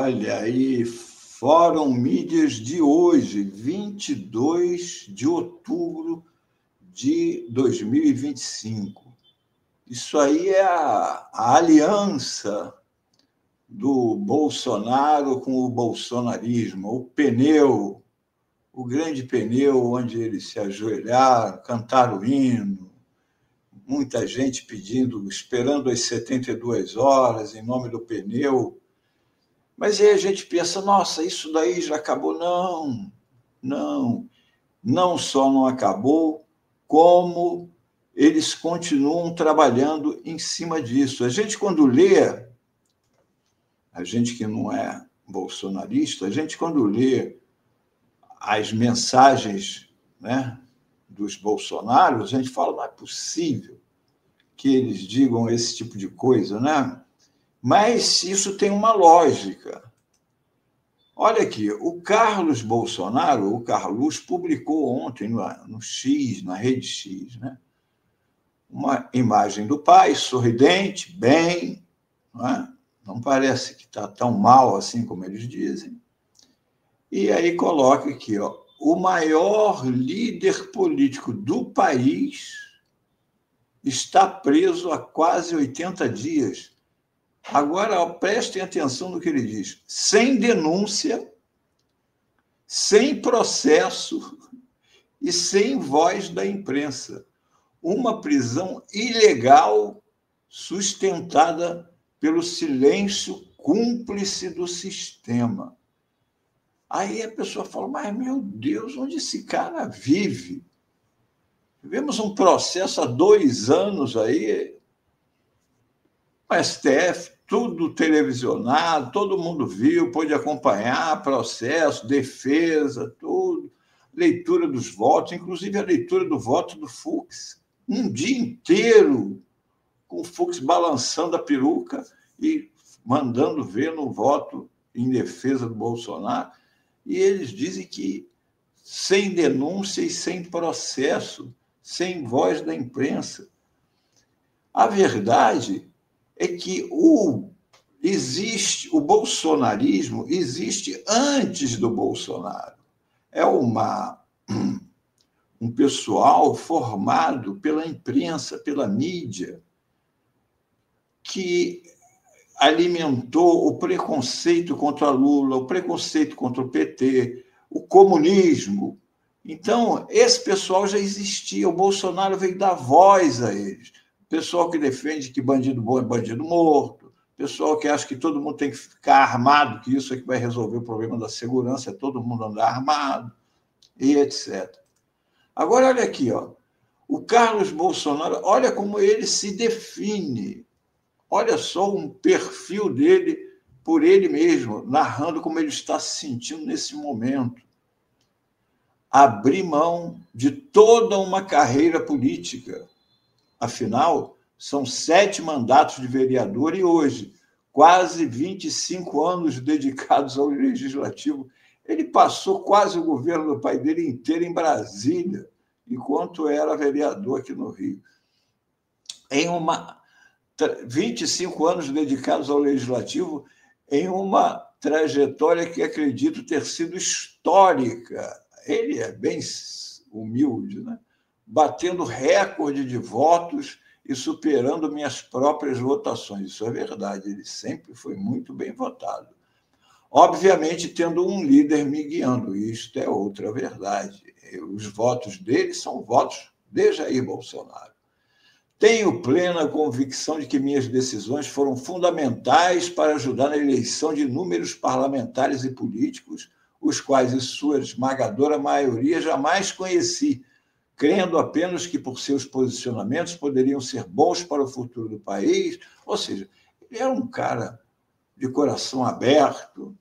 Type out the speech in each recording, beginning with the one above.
Olha aí, Fórum Mídias de hoje, 22 de outubro de 2025. Isso aí é a aliança do Bolsonaro com o bolsonarismo, o pneu, o grande pneu onde eles se ajoelharam, cantaram o hino, muita gente pedindo, esperando as 72 horas em nome do pneu. Mas aí a gente pensa, nossa, isso daí já acabou. Não só não acabou, como eles continuam trabalhando em cima disso. A gente, quando lê, a gente que não é bolsonarista, a gente, quando lê as mensagens, né, dos bolsonaros, a gente fala, não é possível que eles digam esse tipo de coisa, né? Mas isso tem uma lógica. Olha aqui, o Carlos Bolsonaro, o Carlos, publicou ontem no X, na rede X, né, uma imagem do pai, sorridente, bem, não parece que está tão mal assim como eles dizem. E aí coloca aqui, ó, o maior líder político do país está preso há quase 80 dias. Agora, ó, prestem atenção no que ele diz. Sem denúncia, sem processo e sem voz da imprensa. Uma prisão ilegal sustentada pelo silêncio cúmplice do sistema. Aí a pessoa fala, mas, meu Deus, onde esse cara vive? Tivemos um processo há 2 anos aí, o STF, tudo televisionado, todo mundo viu, pôde acompanhar processo, defesa, tudo, leitura dos votos, inclusive a leitura do voto do Fux, um dia inteiro, com o Fux balançando a peruca e mandando ver no voto em defesa do Bolsonaro. E eles dizem que sem denúncia e sem processo, sem voz da imprensa. A verdade é que o bolsonarismo existe antes do Bolsonaro. É um pessoal formado pela imprensa, pela mídia, que alimentou o preconceito contra Lula, o preconceito contra o PT, o comunismo. Então, esse pessoal já existia, o Bolsonaro veio dar voz a eles. Pessoal que defende que bandido bom é bandido morto, pessoal que acha que todo mundo tem que ficar armado, que isso é que vai resolver o problema da segurança, é todo mundo andar armado, e etc. Agora, olha aqui, ó, o Carlos Bolsonaro, olha como ele se define. Olha só um perfil dele por ele mesmo, narrando como ele está se sentindo nesse momento. Abrir mão de toda uma carreira política. Afinal, são 7 mandatos de vereador e hoje, quase 25 anos dedicados ao legislativo. Ele passou quase o governo do pai dele inteiro em Brasília, enquanto era vereador aqui no Rio. 25 anos dedicados ao legislativo em uma trajetória que acredito ter sido histórica. Ele é bem humilde, né? Batendo recorde de votos e superando minhas próprias votações. Isso é verdade, ele sempre foi muito bem votado. Obviamente, tendo um líder me guiando, isto é outra verdade. Os votos dele são votos de Jair Bolsonaro. Tenho plena convicção de que minhas decisões foram fundamentais para ajudar na eleição de inúmeros parlamentares e políticos, os quais, em sua esmagadora maioria, jamais conheci, crendo apenas que, por seus posicionamentos, poderiam ser bons para o futuro do país. Ou seja, ele era um cara de coração aberto.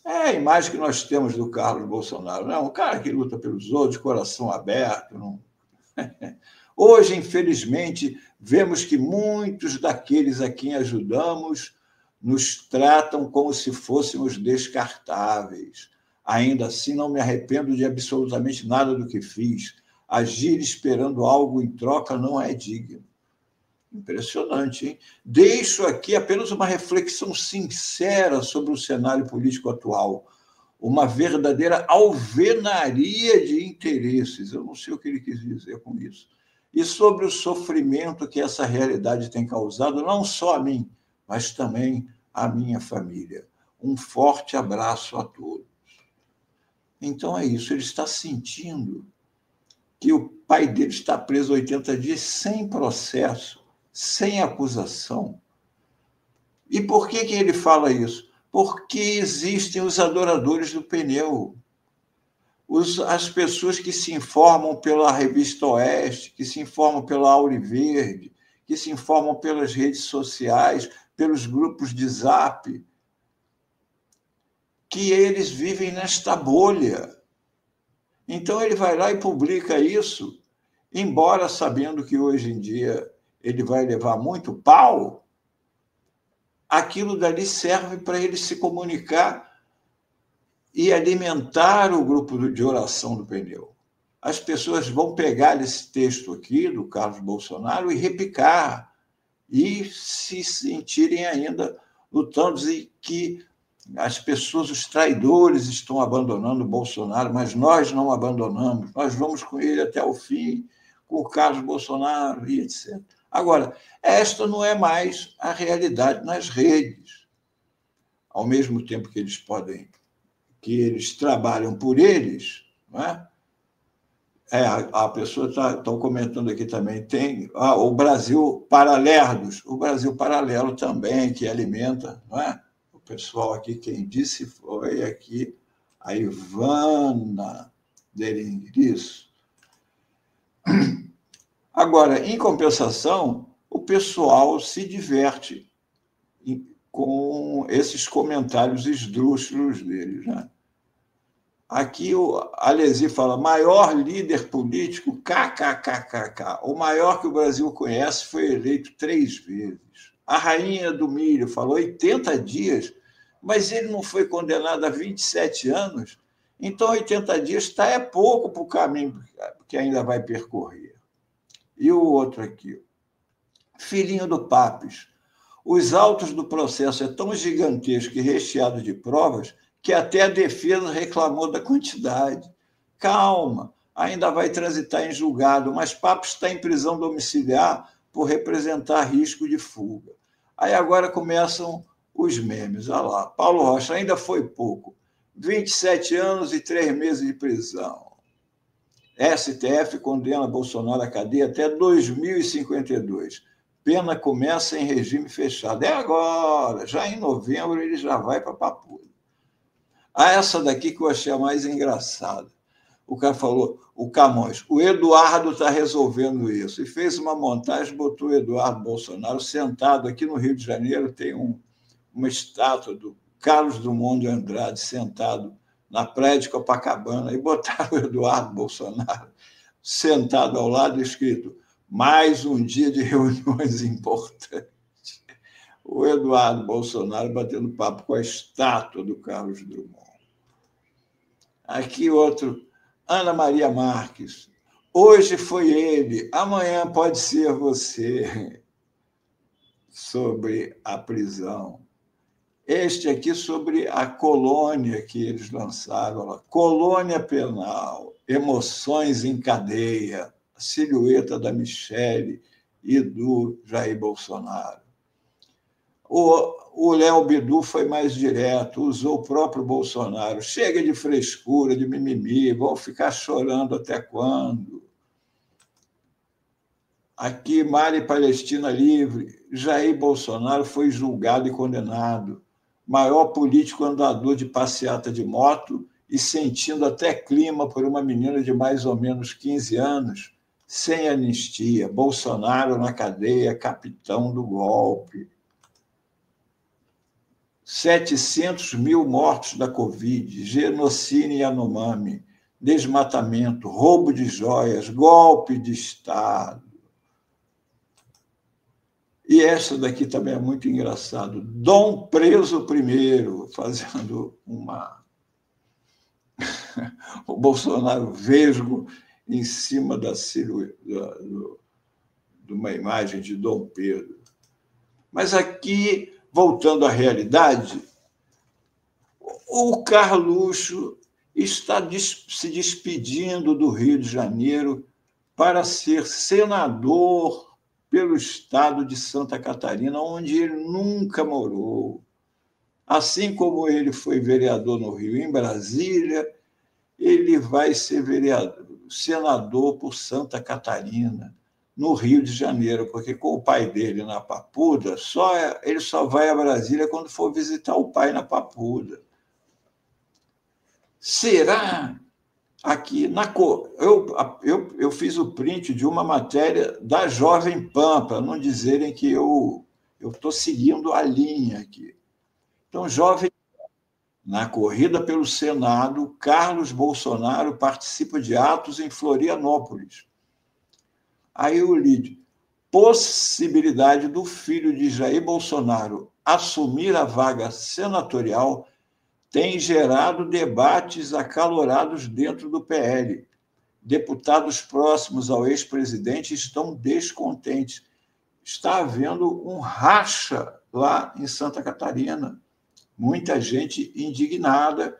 É a imagem que nós temos do Carlos Bolsonaro, não? Um cara que luta pelos outros, de coração aberto. Não... Hoje, infelizmente, vemos que muitos daqueles a quem ajudamos nos tratam como se fôssemos descartáveis. Ainda assim, não me arrependo de absolutamente nada do que fiz. Agir esperando algo em troca não é digno. Impressionante, hein? Deixo aqui apenas uma reflexão sincera sobre o cenário político atual. Uma verdadeira alvenaria de interesses. Eu não sei o que ele quis dizer com isso. E sobre o sofrimento que essa realidade tem causado, não só a mim, mas também à minha família. Um forte abraço a todos. Então é isso, ele está sentindo que o pai dele está preso 80 dias sem processo, sem acusação. E por que ele fala isso? Porque existem os adoradores do pneu, as pessoas que se informam pela Revista Oeste, que se informam pela Auriverde, que se informam pelas redes sociais, pelos grupos de Zap, que eles vivem nesta bolha. Então, ele vai lá e publica isso, embora sabendo que hoje em dia ele vai levar muito pau, aquilo dali serve para ele se comunicar e alimentar o grupo de oração do pneu. As pessoas vão pegar esse texto aqui do Carlos Bolsonaro e repicar, e se sentirem ainda lutando, e que as pessoas, os traidores, estão abandonando o Bolsonaro, mas nós não abandonamos, nós vamos com ele até o fim, com o Carlos Bolsonaro e etc. Agora, esta não é mais a realidade nas redes. Ao mesmo tempo que eles trabalham por eles, não é? A pessoa está comentando aqui também, tem o Brasil Paralelos, o Brasil Paralelo também, que alimenta, não é? O pessoal aqui, quem disse foi aqui a Ivana Deringues. Agora, em compensação, o pessoal se diverte com esses comentários esdrúxulos deles, né? Aqui o Alesi fala, maior líder político, kkkk. O maior que o Brasil conhece foi eleito 3 vezes. A rainha do milho falou 80 dias, mas ele não foi condenado a 27 anos, então 80 dias é pouco para o caminho que ainda vai percorrer. E o outro aqui, filhinho do Papes. Os autos do processo é tão gigantesco e recheado de provas que até a defesa reclamou da quantidade. Calma, ainda vai transitar em julgado, mas Papes está em prisão domiciliar por representar risco de fuga. Aí agora começam os memes. Olha lá, Paulo Rocha, ainda foi pouco. 27 anos e 3 meses de prisão. STF condena Bolsonaro à cadeia até 2052. Pena começa em regime fechado. É agora, já em novembro ele já vai para Papuda. Essa daqui que eu achei a mais engraçada. O cara falou, o Camões, o Eduardo está resolvendo isso. E fez uma montagem, botou o Eduardo Bolsonaro sentado aqui no Rio de Janeiro, tem uma estátua do Carlos Drummond de Andrade sentado na praia de Copacabana, e botaram o Eduardo Bolsonaro sentado ao lado, escrito, mais um dia de reuniões importantes. O Eduardo Bolsonaro batendo papo com a estátua do Carlos Drummond. Aqui outro, Ana Maria Marques. Hoje foi ele, amanhã pode ser você. Sobre a prisão. Este aqui sobre a colônia que eles lançaram. Colônia penal, emoções em cadeia, a silhueta da Michelle e do Jair Bolsonaro. O Léo Bidu foi mais direto, usou o próprio Bolsonaro. Chega de frescura, de mimimi, vão ficar chorando até quando? Aqui, Mari Palestina Livre, Jair Bolsonaro foi julgado e condenado. Maior político andador de passeata de moto e sentindo até clima por uma menina de mais ou menos 15 anos, sem anistia. Bolsonaro na cadeia, capitão do golpe. 700 mil mortos da Covid, genocídio Yanomami, desmatamento, roubo de joias, golpe de Estado. E essa daqui também é muito engraçado. Dom preso primeiro, fazendo o Bolsonaro vesgo em cima da silhueta de uma imagem de Dom Pedro. Mas aqui, voltando à realidade, o Carluxo está se despedindo do Rio de Janeiro para ser senador pelo estado de Santa Catarina, onde ele nunca morou. Assim como ele foi vereador no Rio, em Brasília, ele vai ser senador por Santa Catarina, no Rio de Janeiro, porque com o pai dele na Papuda, ele só vai a Brasília quando for visitar o pai na Papuda. Será aqui eu fiz o print de uma matéria da Jovem Pan, para não dizerem que eu estou seguindo a linha aqui. Então, na corrida pelo Senado, Carlos Bolsonaro participa de atos em Florianópolis. Aí eu li: possibilidade do filho de Jair Bolsonaro assumir a vaga senatorial tem gerado debates acalorados dentro do PL. Deputados próximos ao ex-presidente estão descontentes. Está havendo um racha lá em Santa Catarina. Muita gente indignada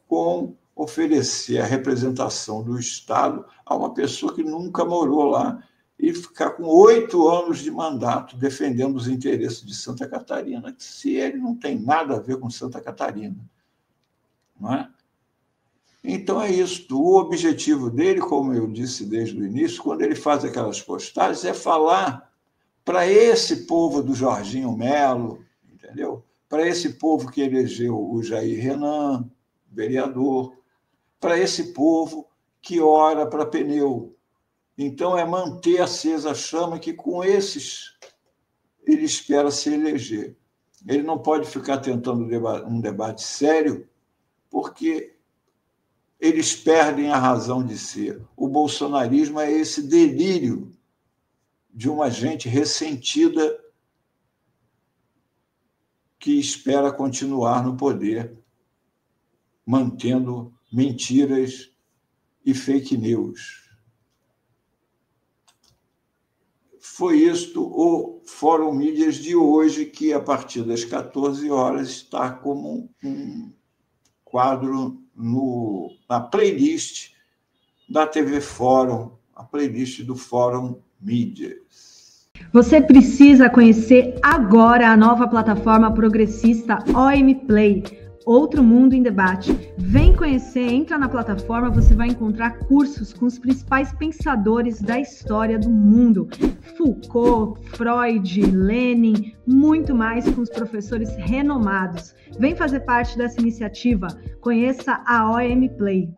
com oferecer a representação do Estado a uma pessoa que nunca morou lá e ficar com 8 anos de mandato defendendo os interesses de Santa Catarina, se ele não tem nada a ver com Santa Catarina. Não é? Então é isso. O objetivo dele, como eu disse desde o início, quando ele faz aquelas postagens, é falar para esse povo do Jorginho Melo, entendeu? Para esse povo que elegeu o Jair Renan, vereador, para esse povo que ora para pneu. Então, é manter acesa a chama que, com esses, ele espera se eleger. Ele não pode ficar tentando um debate sério, porque eles perdem a razão de ser. O bolsonarismo é esse delírio de uma gente ressentida que espera continuar no poder, mantendo mentiras e fake news. Foi isto o Fórum Mídias de hoje, que, a partir das 14 horas, está como um quadro na playlist da TV Fórum, a playlist do Fórum Mídias. Você precisa conhecer agora a nova plataforma progressista OM Play, Outro Mundo em Debate. Vem conhecer, entra na plataforma, você vai encontrar cursos com os principais pensadores da história do mundo. Foucault, Freud, Lenin, muito mais, com os professores renomados. Vem fazer parte dessa iniciativa, conheça a OM Play.